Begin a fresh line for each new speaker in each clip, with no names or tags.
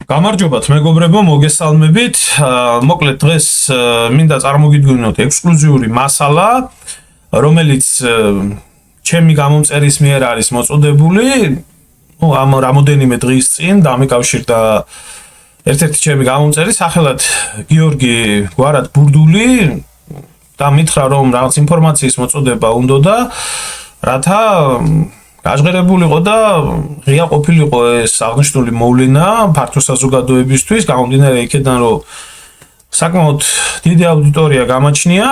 გამარჯობათ მეგობრებო, მოგესალმებით. მოკლედ დღეს მინდა წარმოგიდგინოთ ექსკლუზიური მასალა, რომელიც ჩემი გამომწერის მიერ არის მოწოდებული. ამ რამოდენიმე დღის წინ დამიკავშირდა ერთ-ერთი ჩემი გამომწერი, სახელად გიორგი გვარად ბურდული და მითხრა, რომ რაღაც ინფორმაციის მოწოდება უნდოდა, რათა გაჟღერებულიყო და ღია ყოფილიყო ეს აღნიშნული მოვლენა ფართო საზოგადოებისთვის, გამომდინარე იქედან, რომ საკმაოდ დიდი აუდიტორია გამაჩნია.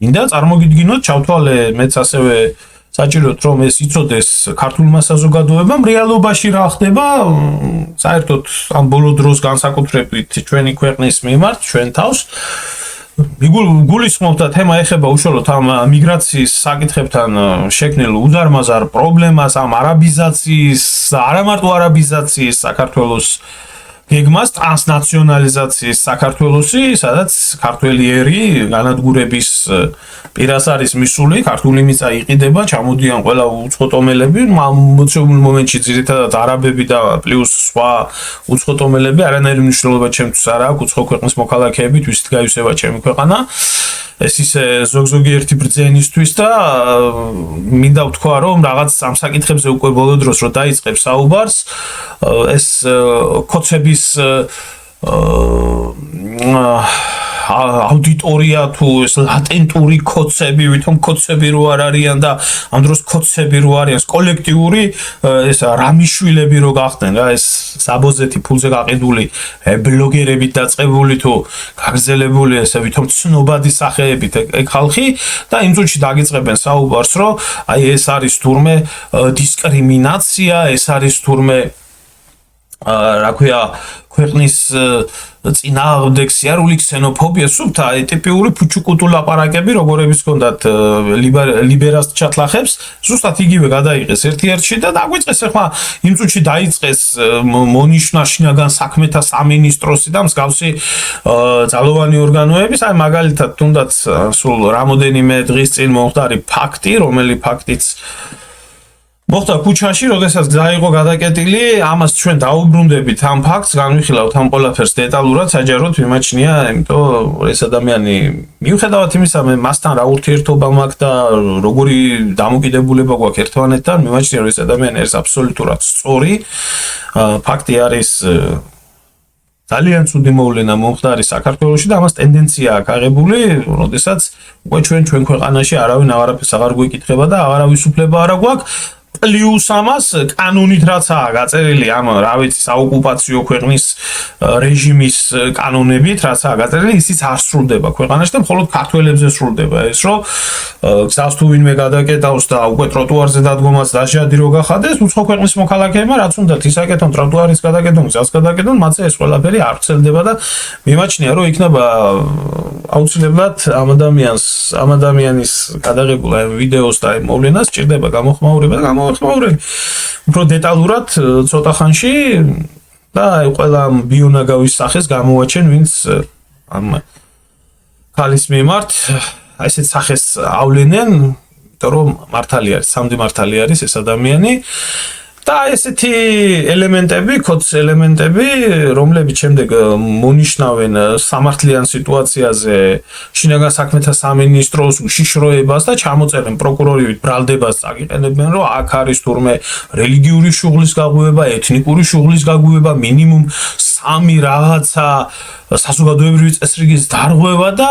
მინდა წარმოგიდგინოთ, ჩავთვალე მეც ასევე საჭიროა, რომ ეს იცოდეს ქართულმა საზოგადოებამ რეალობაში რა ხდება, საერთოდ ამ ბოლო დროს განსაკუთრებით ჩვენი ქვეყნის მიმართ, ჩვენ თავს. გულისხმობთ და თემა ეხება უშუალოდ ამ მიგრაციის საკითხებთან შექმნილ უზარმაზარ პრობლემას, ამ არაბიზაციის, არა მარტო არაბიზაციის საქართველოს გეგმას, ტრანსნაციონალიზაციის საქართველოსი, სადაც ქართველი ერი განადგურების პირას არის მისული, ქართული მიწა იყიდება, ჩამოდიან ყველა უცხოტომელები, მოცემულ მომენტში ძირითადად არაბები და პლუს სხვა უცხოტომელები, არანაირი მნიშვნელობა ჩემთვის არ აქვს, უცხო ქვეყნის მოქალაქეებით, ვისით გაივსება ჩემი ქვეყანა. ეს ისე ზოგ-ზოგიერთი ბრძენისთვის და მინდა ვთქვა, რომ რაღაც ამ საკითხებზე უკვე ბოლო დროს რო დაიწყებს საუბარს, ეს კოცების აუდიტორია თუ ეს ლატენტური კოცები, ვითომ კოცები რო არ არიან და ამ დროს კოცები რო არიან, კოლექტიური ეს რამიშვილები რო გახდნენ რა, ეს საბოზეთი ფულზე გაყიდული ბლოგერებით დაწყებული თუ გაგრძელებული ესე ვითომ ცნობადი სახეებით ეგ ხალხი და იმ წუთში დაგიწყებენ საუბარს, რომ აი ეს არის თურმე დისკრიმინაცია, ეს არის თურმე რა ქვია ქვეყნის წინააღმდეგ სიარული ქსენოფობია, სუფთა ტიპიური ფუჩუკუტუ ლაპარაკები, როგორებიც ჰქონდათ ლიბერალს ჩათლახებს, ზუსტად იგივე გადაიღეს ერთ-ერთში და დაგვიწყეს ახლა იმ წუთში დაიწყეს მონიშნა შინაგან საქმეთა სამინისტროსი და მსგავსი ძალოვანი ორგანოების, აი მაგალითად თუნდაც სულ რამოდენიმე დღის წინ მომხდარი ფაქტი, რომელი ფაქტიც მოხდა ქუჩაში, როდესაც დაიღო გადაკეტილი, ამას ჩვენ დაუბრუნდებით ამ ფაქტს, განვიხილავთ ამ ყველაფერს დეტალურად, საჯაროდ მიმაჩნია, იმიტომ ეს ადამიანი მიუხედავად იმისა, მასთან რა ურთიერთობა მაქვს და როგორი დამოკიდებულება გვაქვს ერთმანეთთან, მიმაჩნია, რომ ეს ადამიანი არის აბსოლუტურად სწორი. ფაქტი არის ძალიან ცუდი მოვლენა მომხდარი საქართველოში და ამას ტენდენცია აქვს აღებული, როდესაც უკვე ჩვენ ქვეყანაში არავინ აღარაფერს აღარ გვეკითხება და აღარავის უფლება არ გვაქვს. პლუს ამას კანონით რაცაა გაწერილი ამ რა ვიცი საოკუპაციო ქვეყნის რეჟიმის კანონებით რაცაა გაწერილი, ისიც არ სრულდება ქვეყანაში და მხოლოდ ქართველებზე სრულდება ეს, რომ გზას თუ ვინმე გადაკეტავს და უკვე ტროტუარზე დადგომას დაჟადი რო გახადეს, უცხო ქვეყნის მოქალაქეებმა რაც უნდათ ისაკეთონ, ტროტუარის გადაკეტონ, გზას გადაკეტონ, მათზე ეს ყველაფერი არ ვრცელდება და მიმაჩნია, რომ იქნება აუცილებლად ამ ადამიანის გადაღებულ ვიდეოს და მოვლენას სჭირდება გამოხმაურება და უფრო დეტალურად ცოტა ხანში და ყველა ბიონაგავის სახეს გამოვაჩენ, ვინც ამ ქალის მიმართ ესეთ სახეს ავლენენ, იმიტომ რომ მართალი არის, სამდი მართალი არის ეს ადამიანი და ესეთი ელემენტები, კოც ელემენტები, რომლებიც შემდეგ მონიშნავენ სამართლიან სიტუაციაზე შინაგან საქმეთა სამინისტროს უშიშროებას და ჩამოწერენ პროკურორივით ბრალდებას წაგიყენებენ, რომ აქ არის თურმე რელიგიური შუღლის გაღვივება, ეთნიკური შუღლის გაღვივება, მინიმუმ 3 რაღაცა საზოგადოებრივი წესრიგის დარღვევა და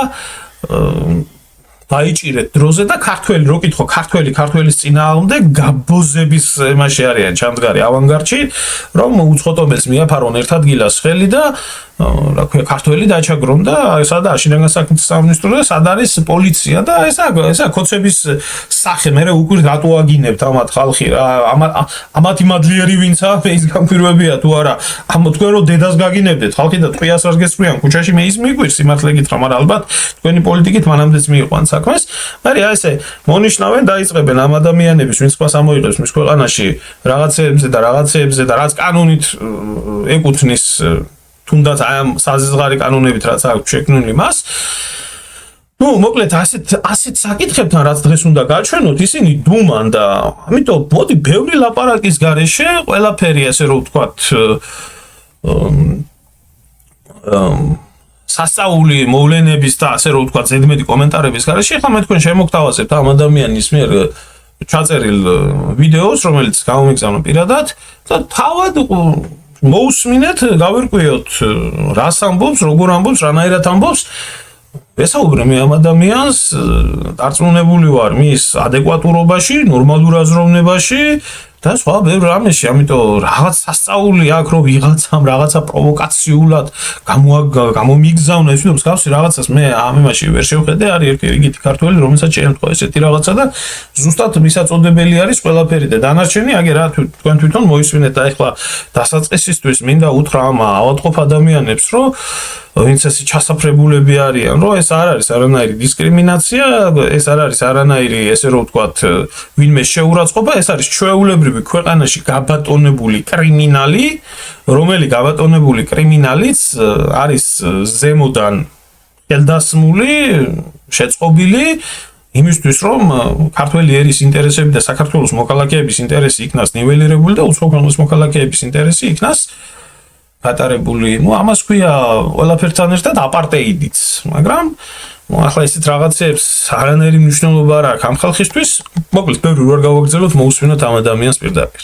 დაიჭირეთ დროზე და ქართველი რო კითხო, ქართველის წინააღმდეგ გაბოზების იმაში არიან ჩამდგარი ავანგარდში, რომ უცხოტობელს მიაფარონ ერთ ადგილას ხელი და რა ქვია ქართველი დაჩაგრონ და სადაა შინაგან საქმეთა სამინისტრო და სად არის პოლიცია და ესა კოცების სახე, მე უკვე რატო აგინებთ ამათ ხალხი რა, ამათი მადლიერი ვინცა, ეს გამკვირვებია თუ არა, თქვენ რო დედას გაგინებდეთ, ხალხი და ტყვიას არ გესწრიან ქუჩაში, მე ის მიგვირს სიმართლე გითხრა, მაგრამ ალბათ თქვენი პოლიტიკით მანამდეც მიიყვანთ საქმეს. მაგრამ ესე მონიშნავენ, დაიწყებენ ამ ადამიანების, ვინც მას ამოიღებს მის ქვეყანაში რაღაცეებზე და რაც კანონით ეკუთვნის თუნდაც აი ამ საზღვარი კანონებით რაც აქვს შექმნილი მას. მოკლედ ასეთ საკითხებთან რაც დღეს უნდა გაჩვენოთ, ისინი დუმან და ამიტომ მოდი ბევრი ლაპარაკის გარეშე ყველაფერი ასე რომ ვთქვათ სასწაული მოვლენების და ასე რომ ვთქვა ზედმეტი კომენტარების გარეშე ახლა მე თქვენ შემოგთავაზებთ ამ ადამიანის მიერ ჩაწერილ ვიდეოს რომელიც გამომიგზავნა პირადად და თავად მოусმინეთ გავერკვიოთ რას ამბობს როგორ ამბობს რანაირად ამბობს ესაუბრე მე ამ ადამიანს დარწმუნებული ვარ მის ადეკვატურობაში ნორმალურ აზროვნებაში და სხვა ბევრ რამეში, ამიტომ რაღაც სასწაული აქვს, რომ ვიღაცამ რაღაცა პროვოკაციულად გამომიგზავნა, ის ვინმე მსგავსი რაღაცას მე ამ იმაში ვერ შევხედე, არის ერთი რიგითი ქართველი, რომელსაც შეემთხვა ესეთი რაღაცა და ზუსტად მისაწოდებელი არის ყველაფერი და დანარჩენი აგერ რა თქვენ თვითონ მოისმინეთ და ეხლა დასაწყისისთვის მინდა უთხრა ამ ავადმყოფ ადამიანებს, რომ ვინც ესე ჩასაფრებულები არიან, რომ ეს არ არის არანაირი დისკრიმინაცია, ეს არ არის არანაირი ესე რომ ვთქვათ, ვინმე შეურაცხყოფა, ეს არის ჩვეულებრივი ქვეყანაში გაბატონებული კრიმინალი, რომელი გაბატონებული კრიმინალიც არის ზემოდან ხელდასმული, შეწყობილი იმისთვის, რომ ქართველი ერის ინტერესები და საქართველოს მოქალაქეების ინტერესი იქნას ნიველირებული და უცხო ქვეყნის მოქალაქეების ინტერესი იქნას გატარებული, ამას ქვია ყველაფერთან ერთად აპარტეიდიც, მაგრამ ახლა ისეთ რაღაცებს არანაირი მნიშვნელობა არ აქვს ამ ხალხისთვის, მოკლედ ბევრი როარ გავაგრძელოთ, მოусმინოთ ამ ადამიანს პირდაპირ.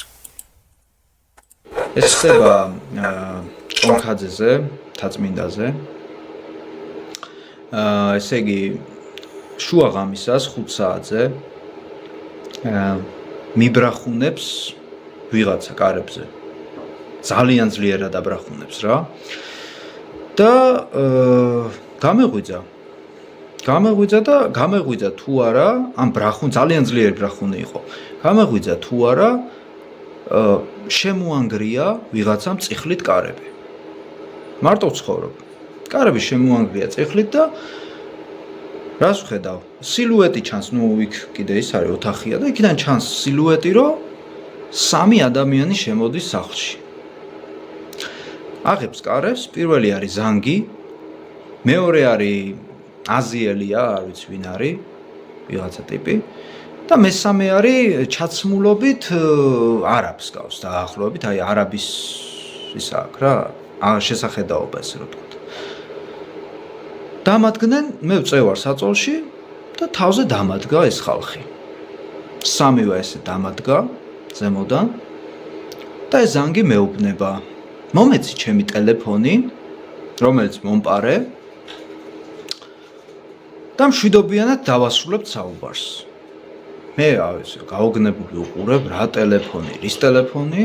ეს ხდება ჭონქაძეზე, თაწმინდაზე. ესე იგი შუა ღამისას 5 საათზე მიბრახუნებს ვიღაცა კარებზე. ძალიან ძლიერად აბრახუნებს რა. და გამეღვიძა თუ არა, ამ ძალიან ძლიერი ბრახუნი იყო. გამეღვიძა თუ არა, შემოანგრია ვიღაცამ წიხლით კარები. მარტო ცხოვრობ. კარები შემოანგრია წიხლით და რას ვხედავ? სილუეტი ჩანს, იქ კიდე ის არის ოთახია და იქიდან ჩანს სილუეტი, რომ 3 ადამიანი შემოდის სახლში. აღებს კარებს, პირველი არის ზანგი, მეორე არის აზიელია, არ ვიცი ვინ არის, ვიღაცა ტიპი და მესამე არის ჩაცმულობით არაბს გავს დაახლოებით, აი არაბის ის აქვს რა, შესახედაობა ესე რომ ვთქვათ. დამადგნენ, მე ვწევარ საწოლში და თავზე დამადგა ეს ხალხი. 3-ვე ესე დამადგა ზემოდან და ეს ზანგი მეუბნება მომეცი ჩემი ტელეფონი, რომელიც მომპარე და მშვიდობიანად დავასრულებთ საუბარს. მე გაოგნებული უყურებ რა ტელეფონი, რის ტელეფონი,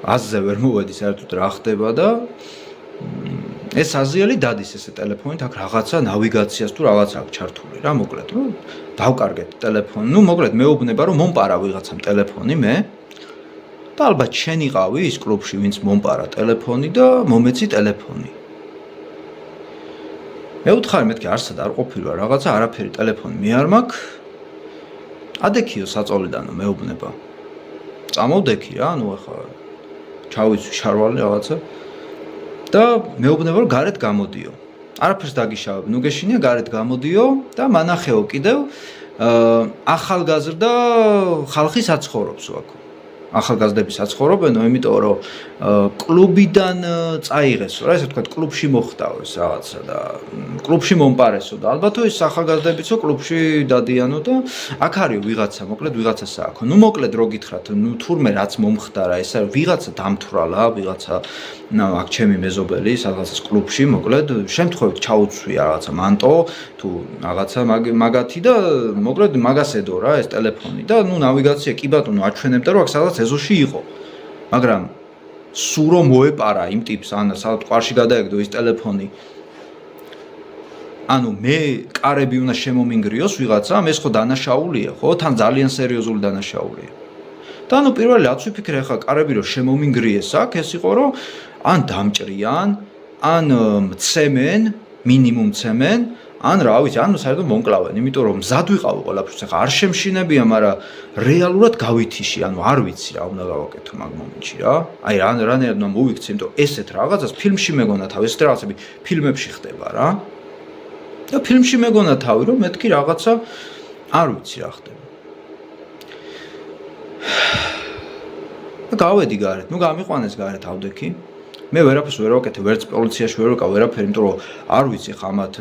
აზზე ვერ მოვედი საერთოდ რა ხდება და ეს აზიელი დადის ესე ტელეფონით, აქ რაღაცა ნავიგაციას თუ რაღაცა აქვს ჩართული რა, მოკლედ, რომ დავკარგეთ ტელეფონი. მოკლედ მეუბნება რომ მომპარა ვიღაცამ ტელეფონი მე და ალბათ შენ იყავი ის კლუბში, ვინც მომპარა ტელეფონი და მომეცი ტელეფონი. მე ვთხარი მეთქი არსად არ ყოფილა რაღაცა, არაფერი ტელეფონი მე არ მაქვს. ადექიო საწოლიდანო მეუბნება. წამოვდექი რა, ახლა ჩავიცვი შარვალი რაღაცა და მეუბნება რომ გარეთ გამოდიო. არაფერს დაგიშავებ, გეშინია გარეთ გამოდიო და მანახეო კიდევ ახალგაზრდა ხალხი საცხოვრობს აქ. ახალგაზრდები საცხოვრობენო, იმიტომ რომ კლუბიდან წაიღესო რა, ესე ვთქვათ, კლუბში მოხდაო ეს რაღაცა და კლუბში მომპარესო და ალბათო ეს ახალგაზრდებიცო კლუბში დადიანო და აქ არის ვიღაცა, მოკლედ ვიღაცას აქვს. მოკლედ რო გითხრათ, თურმე რაც მომხდარა, ეს არის ვიღაცა დამთვრალა, ვიღაცა აქ ჩემი მეზობელი, სადღაცას კლუბში, მოკლედ შემთხვევით ჩაუცვი რაღაცა მანტო თუ რაღაცა მაგათი და მოკლედ მაგას ედო რა ეს ტელეფონი და ნავიგაცია კი ბატონო აჩვენებდა რომ აქ სადღაც ეზოში იყო. მაგრამ სულ რომ მოეპარა იმ ტიპს, სადაც ყვარში გადაეგდო ის ტელეფონი. მე კარები უნდა შემომინგრიოს ვიღაცამ, ეს ხო დანაშაულია, ხო? თან ძალიან სერიოზული დანაშაულია. და პირველი რაც ვიფიქრე ახლა კარები რომ შემომინგრიეს აქ, ეს იყო რომ ან დამჭრიან, ან მცემენ, მინიმუმ მცემენ, ან რა ვიცი, საერთოდ მომკლავენ, იმიტომ რომ მზად ვიყავ ყველაფერს, ახლა არ შემშინებია, მაგრამ რეალურად გავითიში, არ ვიცი რა უნდა გავაკეთო მაგ მომენტში რა. აი რანაირად უნდა მოვიქცე, იმიტომ ესეთ რაღაცას ფილმში მეგონა თავი, ესეთ რაღაცები ფილმებში ხდება რა. და ფილმში მეგონა თავი, რომ მეთქი რაღაცა არ ვიცი რა ხდება. და გავედი გარეთ, გამიყვანეს გარეთ ავდექი. მე ვერაფერს ვერ ვაკეთებ, ვერც პოლიციაში ვერ ვიყავ, ვერაფერი, იმიტომ რომ არ ვიცი ხა ამათ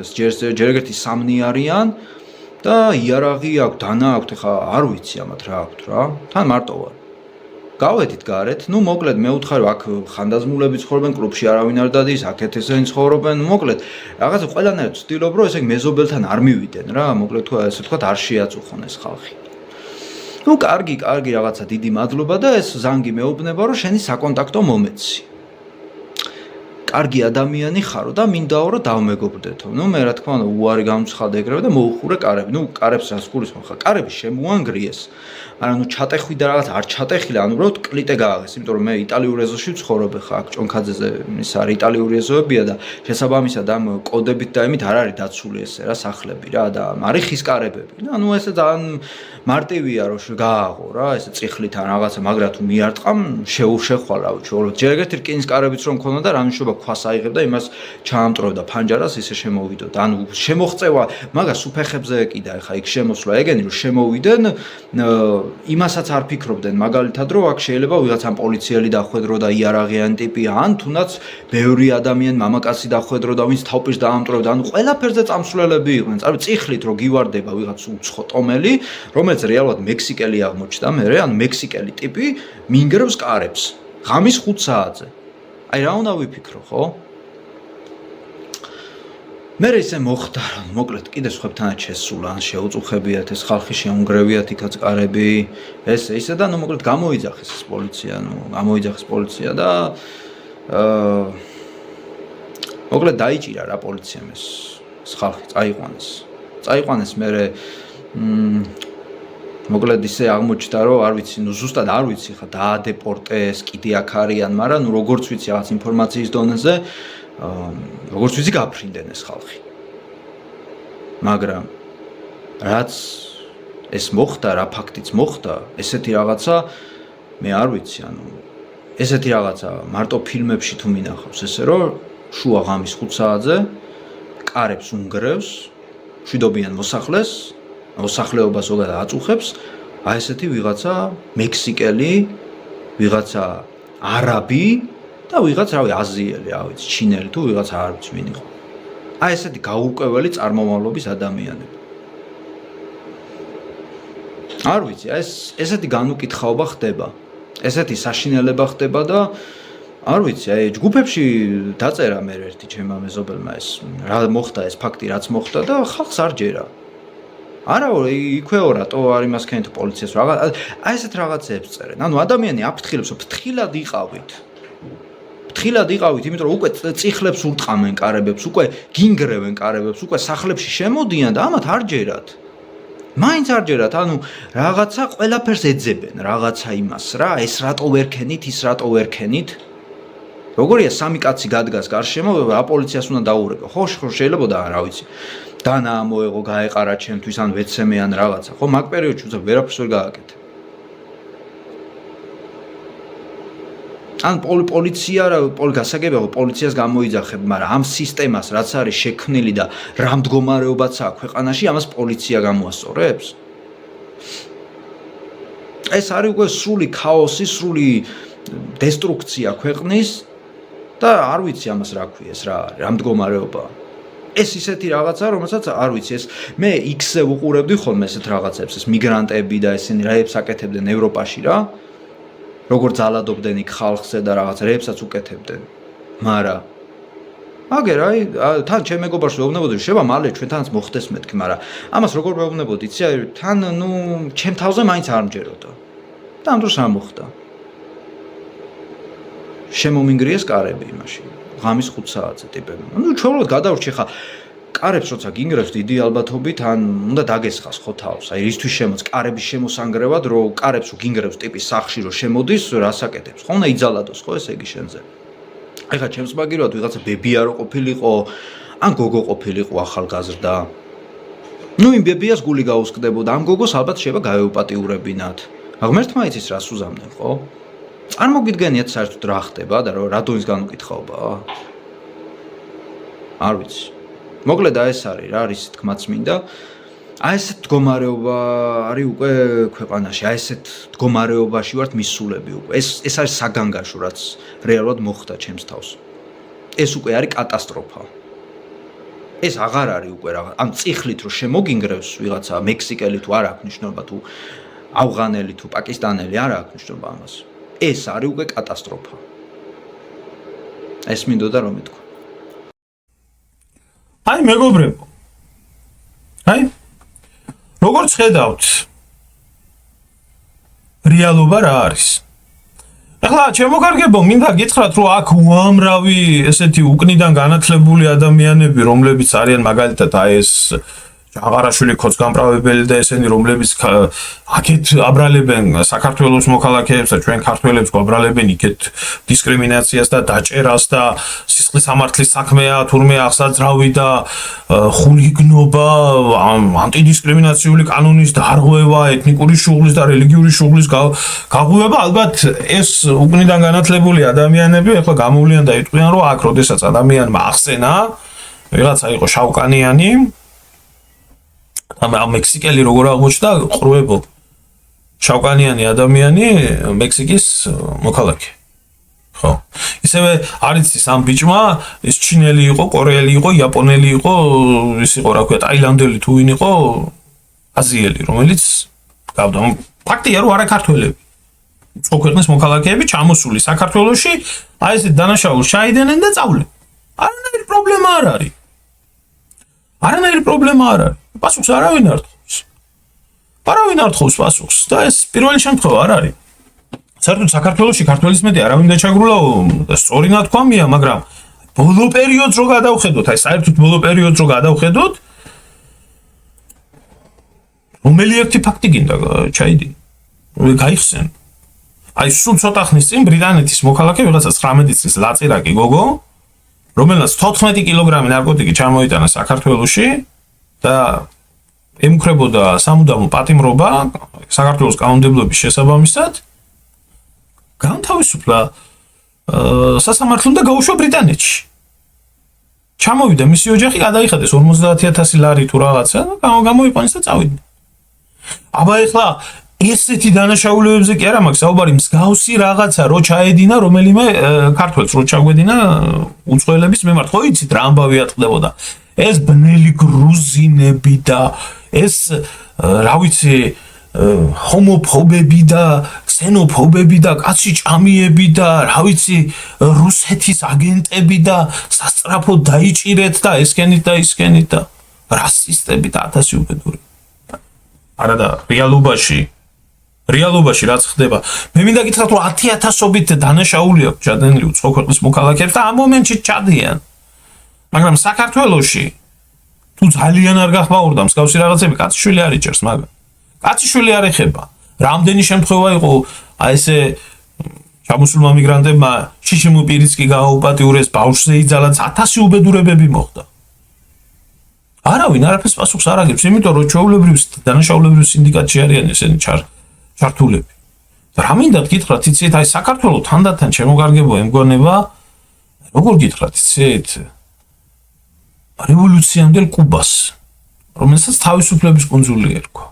ჯერ ერთი სამნი არიან და იარაღი აქვს, დანა აქვს, ხა არ ვიცი ამათ რა აქვს რა. თან მარტო ვარ. გავედით გარეთ, ნუ მოკლედ მე ვუთხარი აქ ხანდაზმულები ცხოვრობენ, კლუბში არავინ არ დადის, აქეთ ესენი ცხოვრობენ, მოკლედ რაღაცა ყველანაირად ვცდილობ, რომ ესე მეზობელთან არ მივიდენ რა, მოკლედ თუ ესე ვთქვათ არ შეაწუხონ ეს ხალხი. ნუ კარგი რაღაცა დიდი მადლობა და ეს ზანგი მეუბნება, რომ შენი საკონტაქტო მომეცი. კარგი ადამიანი ხარო და მინდაო რომ დავმეგობრდეთო. ნუ მე რა თქმა უნდა უარი გამცხადე ეგრევე და მოუხურე კარები. ნუ კარებს რას გულისხმობ ხა? კარები შემოანგრიეს. არა ნუ ჩატეხვი და რაღაც არ ჩატეხილა, ანუ უბრალოდ კლიტე გააღეს, იმიტომ რომ მე იტალიურ ეზოში ვცხოვრობ ხა, აქ ჭონქაძეზე ის არის იტალიური ეზოებია და შესაბამისად ამ კოდებით და იმით არ არის დაცული ესე რა სახლები რა და არის ხის კარებები. ანუ ესე ძალიან მარტივია რომ გააღო რა, ესე წიხლით ან რაღაცა, მაგრამ თუ მიარტყამ შეხვალა უჩვეულო. ჯერ ერთი რკინის კარებიც რომ მქონდა და რა ნიშნობა ქვას აიღებდა იმას ჩაამტროვდა ფანჯარას ისე შემოვიდოდა. ანუ შემოღწევა მაგას უფეხებზე ეკიდა ხა იქ შემოსვლა ეგენი რომ შემოვიდნენ იმასაც არ ფიქრობდნენ მაგალითად რომ აქ შეიძლება ვიღაცამ პოლიციელი დახვედრო და იარაღიანი ტიპი ან თუნდაც ბევრი ადამიანი მამაკაცი დახვედრო და ვინც თავპირს დაამტროვდა ანუ ყველაფერზე წამსვლელები იყვნენ წავი წიხლით რომ გივარდება ვიღაც უცხო ტომელი რომელიც რეალურად მექსიკელი აღმოჩნდა მე ან მექსიკელი ტიპი მინგრევს კარებს ღამის 5 საათზე აი რა უნდა ვიფიქრო ხო მე ისე მოხდა რომ მოკლედ კიდე სხვებთანაც შესულა ან შეუწუხებიათ ეს ხალხი შეუნგრევიათ იქაც კარები ესე და ნუ მოკლედ გამოიძახეს ეს პოლიცია და მოკლედ დაიჭირა რა პოლიციამ ეს ხალხი წაიყვანეს მე მოკლედ ისე აღმოჩნდა რომ არ ვიცი ნუ ზუსტად არ ვიცი ხა დაადეპორტეს კიდე აქ არიან მაგრამ ნუ როგორც ვიცი რაღაც ინფორმაციის დონეზე როგორც ვიცი გაფრინდნენ ეს ხალხი მაგრამ რაც ეს მოხდა რა ფაქტიც მოხდა ესეთი რაღაცა მე არ ვიცი ანუ ესეთი რაღაცა მარტო ფილმებში თუ მინახავს ესე რომ შუა ღამის 5 საათზე კარებს უნგრევს მშვიდობიან მოსახლეობა ზოგადად აწუხებს აი ესეთი ვიღაცა მექსიკელი ვიღაცა არაბი და ვიღაც რავი აზიელი, რა ვიცი, ჩინელი თუ ვიღაც არ ვიცი ვინ იყო. აი ესეთი გაურკვეველი წარმომავლობის ადამიანები. არ ვიცი, აი ესეთი განუკითხაობა ხდება. ესეთი საშინელება ხდება და არ ვიცი, აი ჯგუფებში დაწერა მე ერთი ჩემმა მეზობელმა ეს რა მოხდა ეს ფაქტი რაც მოხდა და ხალხს არ ჯერა. არა, იქვეო რატო არ იმასქენ თუ პოლიციას რაღაც აი ესეთ რაღაცებს წერენ. ანუ ადამიანი აფრთხილებს, ფრთხილად იყავით. ფრთხილად იყავით, იმიტომ რომ უკვე წიხლებს ურტყამენ კარებებს, უკვე გინგრევენ კარებებს, უკვე სახლებში შემოდიან და ამათ არ ჯერათ. მაინც არ ჯერათ, ანუ რაღაცა ყველაფერს ეძებენ, რაღაცა იმას რა, ეს რატო ვერ ქენით, ის რატო ვერ ქენით. როგორია სამი კაცი გადგას გარშემო, რა პოლიციას უნდა დაურეკო. ხო, შეიძლება რა ვიცი. დანა ამოეღო, გაეყარა ჩემთვის ან ვეცემე ან რაღაცა. ხო, მაგ პერიოდში უცებ ვერაფერს ვერ გააკეთე. ან პოლიცია გასაგებია პოლიციას გამოიძახებ, მაგრამ ამ სისტემას რაც არის შექმნილი და რა მდგომარეობაც აქვს ქვეყანაში, ამას პოლიცია გამოასწორებს. ეს არის უკვე სრული ქაოსი, სრული დესტრუქცია ქვეყნის და არ ვიცი ამას რა ქვია ეს რა არის, რა მდგომარეობაა. ეს ისეთი რაღაცა, რომელსაც არ ვიცი, ეს მე X-ზე ვუყურებდი ხოლმე ესეთ რაღაცებს, ეს მიგრანტები და ესენი რაებს აკეთებდნენ ევროპაში რა. როგორ ძალადობდნენ იქ ხალხზე და რაღაც რეებსაც უკეთებდნენ. მაგრამ აგერ აი თან ჩემ მეგობარს ვეუბნებოდი, შევა მალე ჩვენთანაც მოხდეს მეთქი, მაგრამ ამას როგორ ვეუბნებოდი, იცი, აი თან ნუ ჩემ თავზე მაინც არ მჯეროდა. და ამ დროს რა მოხდა? შემომინგრიეს კარები იმაში. ღამის 5 საათზე ტიპები. ნუ ჩვეულებრივ გადავრჩი ხა კარებს როცა გინგრევს დიდი ალბათობით ან უნდა დაგესხას ხო თავს. აი რისთვის შემოც კარების შემოსანგრევად რომ კარებს რო გინგრევს ტიპის სახში რო შემოდის, რას აკეთებს? ხო უნდა იძალადოს ხო ესე იგი შენზე. აი ხა ჩემს მაგირად ვიღაცა ბებია რო ყოფილიყო, ან გოგო ყოფილიყო ახალგაზრდა. ნუ იმ ბებიას გული გაუსკდებოდა, ამ გოგოს ალბათ შეიძლება გაეუპატიურებინათ. ღმერთმა იცის რას უზამდნენ, ხო? წარმოგიდგენიათ საერთოდ რა ხდება და რა დონის განუკითხაობაა? არ ვიცი. მოკლედ ეს არის რა, რის თქმაც მინდა. აი ესეთ მდგომარეობა არის უკვე ქვეყანაში, აი ესეთ მდგომარეობაში ვართ მისულები უკვე. ეს არის საგანგაშო, რაც რეალურად მოხდა ჩემს თავს. ეს უკვე არის კატასტროფა. ეს აღარ არის უკვე რაღაც. ამ წიხლით რო შემოგინგრევს ვიღაცა მექსიკელი თუ არ აქვს მნიშვნელობა თუ ავღანელი თუ პაკისტანელი არ აქვს მნიშვნელობა ამას. ეს არის უკვე კატასტროფა. ეს მინდოდა რომ მეთქვა.
აი მეგობრებო. აი როგორც ხედავთ რეალობა რა არის? ახლა შემოგარგებო, მინდა გითხრათ, რომ აქ უამრავი ესეთი უკნიდან განათლებული ადამიანები, რომლებიც არიან მაგალითად აი ეს აღარაშვილი ქოცგამправებელი და ესენი, რომლებიც აქეთ აბრალებენ საქართველოს მოქალაქეებს და ჩვენ ქართველებს გვაბრალებენ იქეთ დისკრიმინაციას და დაჭერას და სისხლის სამართლის საქმეა, თურმე აღსაძრავი და ხულიგნობა, ანტიდისკრიმინაციული კანონის დარღვევა, ეთნიკური შუღლის და რელიგიური შუღლის გაღვივა, ალბათ ეს უკნიდან განათლებული ადამიანები ახლა გამოვლიან და იტყვიან, რომ აქ როდესაც ადამიანმა ახსენა, ვიღაცა იყო შავკანიანი ამ მექსიკელი როგორ აღმოჩნდა ყრუებო შავკანიანი ადამიანი მექსიკის მოქალაქე. ხო. ისევე არის ის ამ ბიჭმა ის ჩინელი იყო, კორეელი იყო, იაპონელი იყო, ის იყო რა ქვია, ტაილანდელი თუ ვინ იყო, აზიელი, რომელიც გავდა. ფაქტია რომ არა ქართველები. უცხო ქვეყნის მოქალაქეები ჩამოსული საქართველოში, აი ესე დანაშაულს ჩაიდენენ და წავლენ. არანაირი პრობლემა არ არის. არანაირი პრობლემა არ არის. პასუხს არავინ არ თხოვს. არავინ არ თხოვს პასუხს და ეს პირველი შემთხვევა არ არის. საერთოდ საქართველოში ქართველის მეტი არავინ დაჩაგრულაო და სწორი ნათქვამია, მაგრამ ბოლო პერიოდს რო გადავხედოთ, აი საერთოდ ბოლო პერიოდს რო გადავხედოთ, რომელი ერთი ფაქტი გინდა ჩაიდინა? გაიხსენ. აი სულ ცოტა ხნის წინ ბრიტანეთის მოქალაქე ვიღაცა 19 წლის ლაწირაკი გოგო, რომელსაც 14 კილოგრამი ნარკოტიკი ჩამოიტანა საქართველოში და ემუქრებოდა სამუდამო პატიმრობა საქართველოს კანონმდებლობის შესაბამისად, განთავისუფლა სასამართლომ და გაუშვა ბრიტანეთში. ჩამოვიდა მისი ოჯახი, გადაიხადეს 50,000 ლარი თუ რაღაცა და გამოიყვანეს და წავიდნენ. აბა ეხლა ესეთი დანაშაულებებზე კი არა მაქვს საუბარი, მსგავსი რაღაცა რო ჩაედინა რომელიმე ქართველს რო ჩაგვედინა უცხოელების მიმართ. ხო იცით რა ამბავი ატყდებოდა? ეს ბნელი გრუზინები და ეს რა ვიცი ჰომოფობები და ქსენოფობები და კაცი ჭამიები და რა ვიცი რუსეთის აგენტები და სასწრაფოდ დაიჭირეთ და ესკენით და ისკენით და რასისტები და 1000 უბედური. არა და რეალობაში რაც ხდება, მე მინდა გითხრათ რომ 10,000-ობით დანაშაული აქვს ჩადენილი უცხო ქვეყნის მოქალაქეებს და ამ მომენტში ჩადიან. მაგრამ საქართველოში თუ ძალიან არ გახმაურდა მსგავსი რაღაცები, კაციშვილი არ იჭერს, მაგრამ კაციშვილი არ ეხება. რამდენი შემთხვევა იყო აი ესე ჩამოსულმა მიგრანტებმა შიშიმუ პირიცკი გააუპატიურეს, ბავშვზე იძალათ, 1000 უბედურებები მოხდა. არავინ არაფერს პასუხს არ აგებს, იმიტომ რომ ჩვეულებრივ დანაშაულებრივ სინდიკატში არიან ესენი ჩართულები. რა მინდათ გითხრათ, იცით, აი საქართველოს თანდათან შემოგარგებო ემგონება, როგორ გითხრათ, იცით, რევოლუციამდელ კუბას, რომელსაც თავისუფლების კუნძული ერქვა.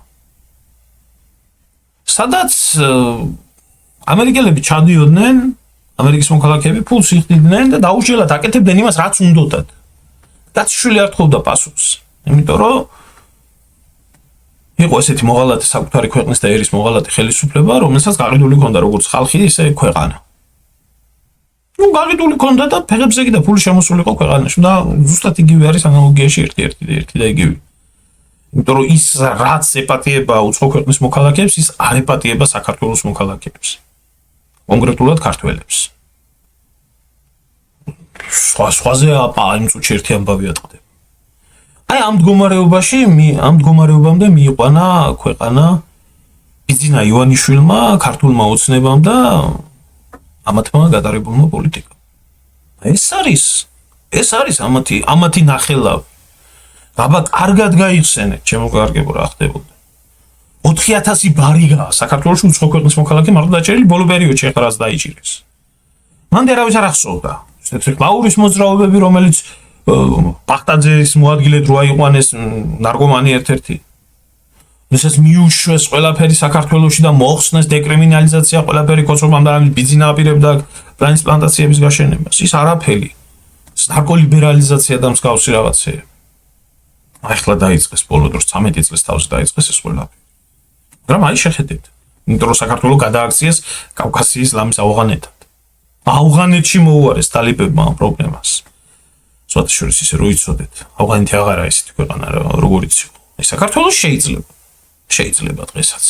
სადაც ამერიკელები ჩადიოდნენ, ამერიკის მოქალაქეები ფულს იხდიდნენ და დაუშალად აკეთებდნენ იმას, რაც უნდოდათ. კაციშვილი არ თხოვდა პასუხს, იმიტომ რომ იყო ესეთი მოღალატე საკუთარი ქვეყნის და ერის მოღალატე ხელისუფლება, რომელსაც გაყიდული ჰქონდა როგორც ხალხი, ისე ქვეყანა. გაყიდული ჰქონდა და ფეხებზე კი და ფული შემოსული იყო ქვეყანაში და ზუსტად იგივე არის ანალოგიაში ერთი და იგივე. იმიტომ რომ ის რაც ეპატიება უცხო ქვეყნის მოქალაქეებს, ის არ ეპატიება საქართველოს მოქალაქეებს. კონკრეტულად ქართველებს. სხვაზე იმ წუთში ერთი ამბავი ატყდება. აი ამ მდგომარეობამდე მიიყვანა ქვეყანა ბიძინა ივანიშვილმა ქართულმა ოცნებამ და ამათმა გადარებულმა პოლიტიკამ. ეს არის ამათი ნახელავი. აბა კარგად გაიხსენეთ, შემოგარგებო რა ხდებოდა. 4000 ბარიგა საქართველოს უცხო ქვეყნის მოქალაქე მარტო დაჭერილი ბოლო პერიოდში ახლა რაც დაიჭირეს. მანდ არავის არ ახსოვდა. მაურის მოძრაობები, რომელიც პახტაძის მოადგილედ რო აიყვანეს ნარკომანი ერთ-ერთი. როდესაც მიუშვეს ყველაფერი საქართველოში და მოხსნეს დეკრიმინალიზაცია ყველაფერი კოცობამ და ბიზნესს აპირებდა პლანის პლანტაციების გაშენებას. ის არაფერი. ეს ნარკოლიბერალიზაცია და მსგავსი რაღაცეა. ახლა დაიწყეს ბოლო დროს 13 წლის თავზე დაიწყეს ეს ყველაფერი. მაგრამ აი შეხედეთ. იმიტომ რომ საქართველოს გადააქციეს კავკასიის ლამის ავღანეთად. ავღანეთში მოუარეს ტალიბებმა ამ პრობლემას. სხვათა შორის ისე რო იცოდეთ, ავღანეთი აღარა ისეთი ქვეყანა როგორიც იყო. ეს საქართველოს შეიძლება დღესაც.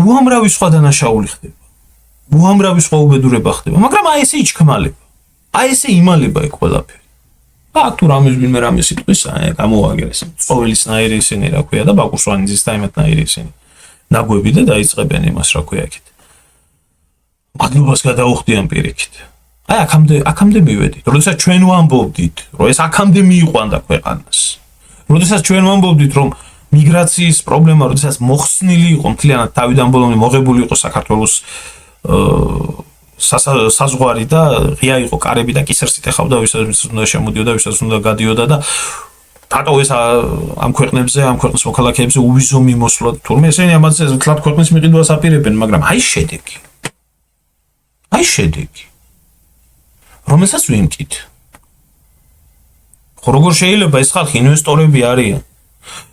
უამრავი სხვა დანაშაული ხდება. უამრავი სხვა უბედურება ხდება, მაგრამ აი ესე იჩქმალება. აი ესე იმალება ეგ ყველაფერი. აქ თუ რამეს ვინმე რამე სიტყვის გამოაგერეს. წოველისნაირი ისინი რა ქვია და ბაკურსვანიძის და იმათნაირი ისინი. ნაგვები და დაიწყებენ იმას რა ქვია იქით. მადლობას გადაუხდიან პირიქით. აი აქამდე მივედით. როდესაც ჩვენ ვამბობდით, რომ ეს აქამდე მიიყვანდა ქვეყანას. როდესაც ჩვენ ვამბობდით, რომ მიგრაციის პრობლემა, როდესაც მოხსნილი იყო მთლიანად თავიდან ბოლომდე მოღებული იყო საქართველოს საზღვარი და ღია იყო კარები და კისერსით ეხავდა ვისაც უნდა შემოდიოდა, ვისაც უნდა გადიოდა და დატო ეს ამ ქვეყნებზე, ამ ქვეყნის მოქალაქეებზე უვიზო მიმოსვლა. თურმე ესენი ამაზე თლად ქვეყნის მიყიდვას აპირებენ, მაგრამ აი შედეგი. რომელსაც ვიმკით. ხო როგორ შეიძლება ეს ხალხი ინვესტორები არიან?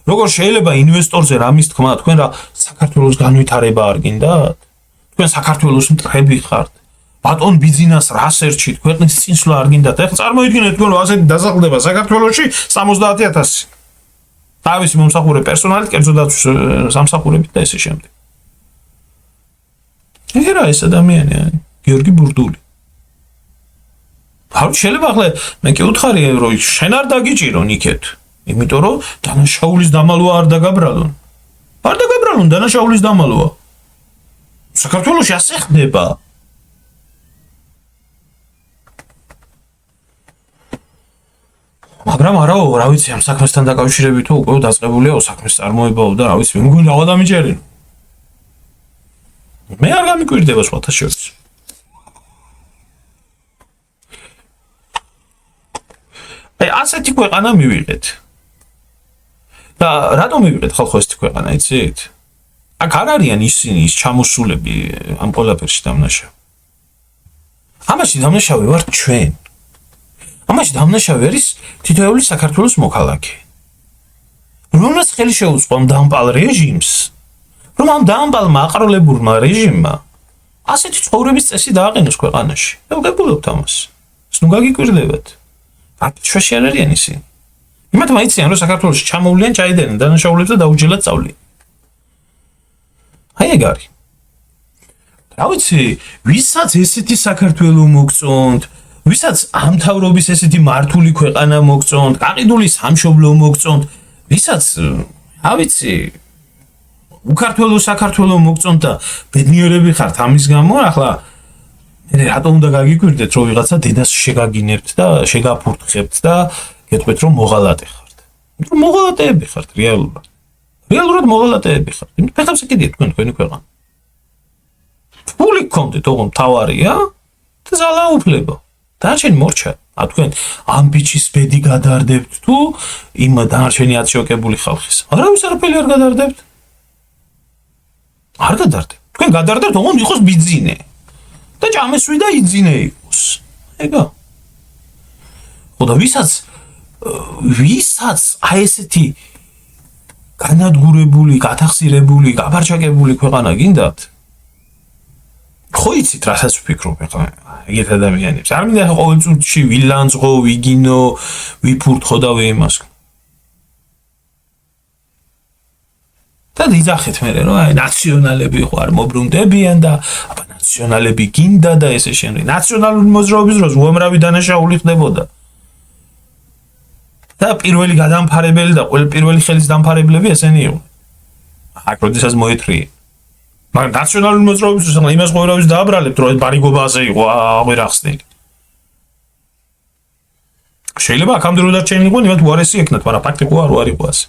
როგორ შეიძლება ინვესტორზე რამის თქმა თქვენ რა საქართველოს განვითარება არ გინდათ? თქვენ საქართველოს მტრები ხართ. ბატონ ბიზნეს რას ერჩით? ქვეყნის წინსვლა არ გინდათ? ეხლა წარმოიდგინეთ თქვენ რომ ასეთი დასახლდება საქართველოში 70,000. თავისი მომსახურე პერსონალით, კერძო დაცვის სამსახურებით და ესე შემდეგ. ეგრა ეს ადამიანია, გიორგი ბურდული. არ შეიძლება ახლა მე კი უთხარი რომ შენ არ დაგიჭირონ იქეთ. იმიტომ რომ დანაშაულის დამალვა არ დაგაბრალონ. არ დაგაბრალონ დანაშაულის დამალვა. საქართველოში ასე ხდება. მაგრამ არაო, რა ვიცი, ამ საქმესთან დაკავშირებით უკვე დაწყებულია საქმის წარმოებაო და რა ვიცი, მე მგონი რა დამიჯერენ. მე არ გამიკვირდება სხვათა შორის. აი ასეთი ქვეყანა მივიღეთ. და რატომ მივიღეთ ხალხო ესეთი ქვეყანა, იცით? აქ არ არიან ისინი ის ჩამოსულები ამ ყველაფერში დამნაშავე. ამაში დამნაშავე ვარ ჩვენ. ამაში დამნაშავე არის თითოეული საქართველოს მოქალაქე. რომელსაც ხელი შეუწყო ამ დამპალ რეჟიმს, რომ ამ დამპალმა აყროლებურმა რეჟიმმა ასეთი ცხოვრების წესი დააყენოს ქვეყანაში. ვგებულობთ ამას. ეს ნუ გაგიკვირდებათ. აშუაში არ არიან ისინი. იმათ მაიციან რომ საქართველოში ჩამოვლიან, ჩაიდენენ დანაშაულებს და დაუჯელად წავლიან. აი ეგ არის. რა ვიცი, ვისაც ესეთი საქართველო მოგწონთ, ვისაც ამ თავრობის ესეთი მართული ქვეყანა მოგწონთ, გაყიდული სამშობლო მოგწონთ, ვისაც, რა ვიცი, უკართველო საქართველო მოგწონთ და ბედნიერები ხართ ამის გამო, ახლა მე რატომ უნდა გაგიკვირდეთ, რომ ვიღაცა დედას შეგაგინებთ და შეგაფურთხებთ და გეტყვით, რომ მოღალატე ხართ. იმიტომ მოღალატეები ხართ რეალურად. რეალურად მოღალატეები ხართ. იმიტომ ფეხებზე კიდია თქვენი ქვეყანა. ფული გქონდეთ, ოღონდ თავარია და ზალაუფლება. დანარჩენი მორჩა. თქვენ ამ ბიჩის ბედი გადარდებთ თუ იმ დანარჩენი აწიოკებული ხალხის. არავის არაფერი არ გადარდებთ. არ გადარდებთ. თქვენ გადარდებთ, ოღონდ იყოს ბიძინე. და ჭამესვი და იძინე იყოს. ეგა. ხო და ვისაც აი ესეთი განადგურებული, გათახსირებული, გაბარჩაკებული ქვეყანა გინდათ? ხო იცით რასაც ვფიქრობ ახლა ეგეთ ადამიანებს. არ მინდა ყოველ წუთში ვილანძღო, ვიგინო, ვიფურთხო და ვეიმასკო. და დიძახეთ მე რომ აი ნაციონალები ხარ მობრუნდებიან და აბა ნაციონალები გინდა და ესე შემდეგ. ნაციონალური მოძრაობის დროს უამრავი დანაშაული ხდებოდა. და პირველი გადამფარებელი და პირველი ხელის დამფარებლები ესენი იყვნენ. აქ როდესაც მოეთრიე. მაგრამ ნაციონალური მოძრაობის დროს ახლა იმას ყოველთვის დააბრალებთ, რომ ბარიგობაზე იყო აღარ ახსნილი. შეიძლება აქამდე რო დარჩენილიყო, იმათ უარესი ეკნათ, მაგრამ ფაქტი ყო არ იყო ასე.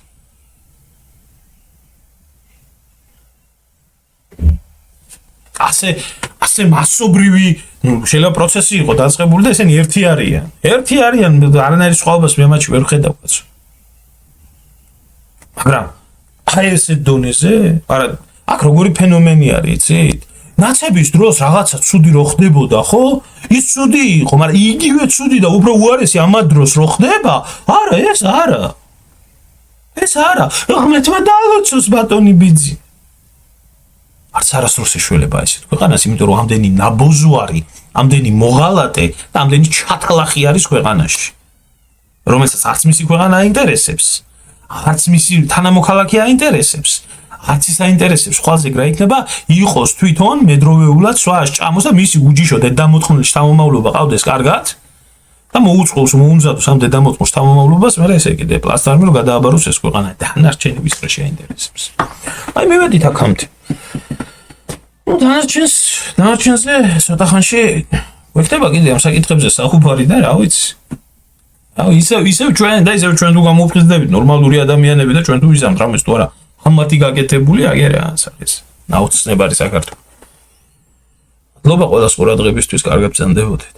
ასე მასობრივი შეიძლება პროცესი იყო დაწყებული და ესენი ერთი არიან. ერთი არიან, არანაირი სხვაობას მე მათში ვერ ხედავ კაცო. მაგრამ აი ესე დონეზე? არა, აქ როგორი ფენომენი არის, იცით? ნაცების დროს რაღაცა ცუდი რო ხდებოდა, ხო? ის ცუდი იყო, მაგრამ იგივე ცუდი და უფრო უარესი ამ დროს რო ხდება, არა, ეს არა. ეს არა. ღმერთმა დაალოცოს ბატონი ბიძი. არც არასდროს ეშველება ესეთ ქვეყანას, იმიტომ რომ ამდენი ნაბოზვარი, ამდენი მოღალატე და ამდენი ჩათალახი არის ქვეყანაში. რომელსაც არც მისი ქვეყანა აინტერესებს, არც მისი თანამოქალაქე აინტერესებს, არც ის აინტერესებს, ხვალზე რა იქნება, იყოს თვითონ მედროვეულად სვას ჭამოს და მისი უჯიშო დედამოწმული შთამომავლობა ყავდეს კარგად და მოუწყოს მოუმზადოს ამ დედამოწმულ შთამომავლობას, მაგრამ ესე კიდე პლასტარმი რომ გადააბაროს ეს ქვეყანა დანარჩენი ვის რა შეაინტერესებს. აი მივედით აქამდე. ну დანარჩენზე ცოტა ხანში ვექნება კიდე ამ საკითხებზე საუბარი და რა ვიცი. აუ ისევ ჩვენ თუ გამოვფრთხილდებით ნორმალური ადამიანები და ჩვენ თუ ვიზამთ რამეს თუ არა ამათი გაკეთებული აგერა ეს ნაუცნებარი საქართველო. მადლობა ყველას ყურადღებისთვის, კარგად ბრძანდებოდეთ.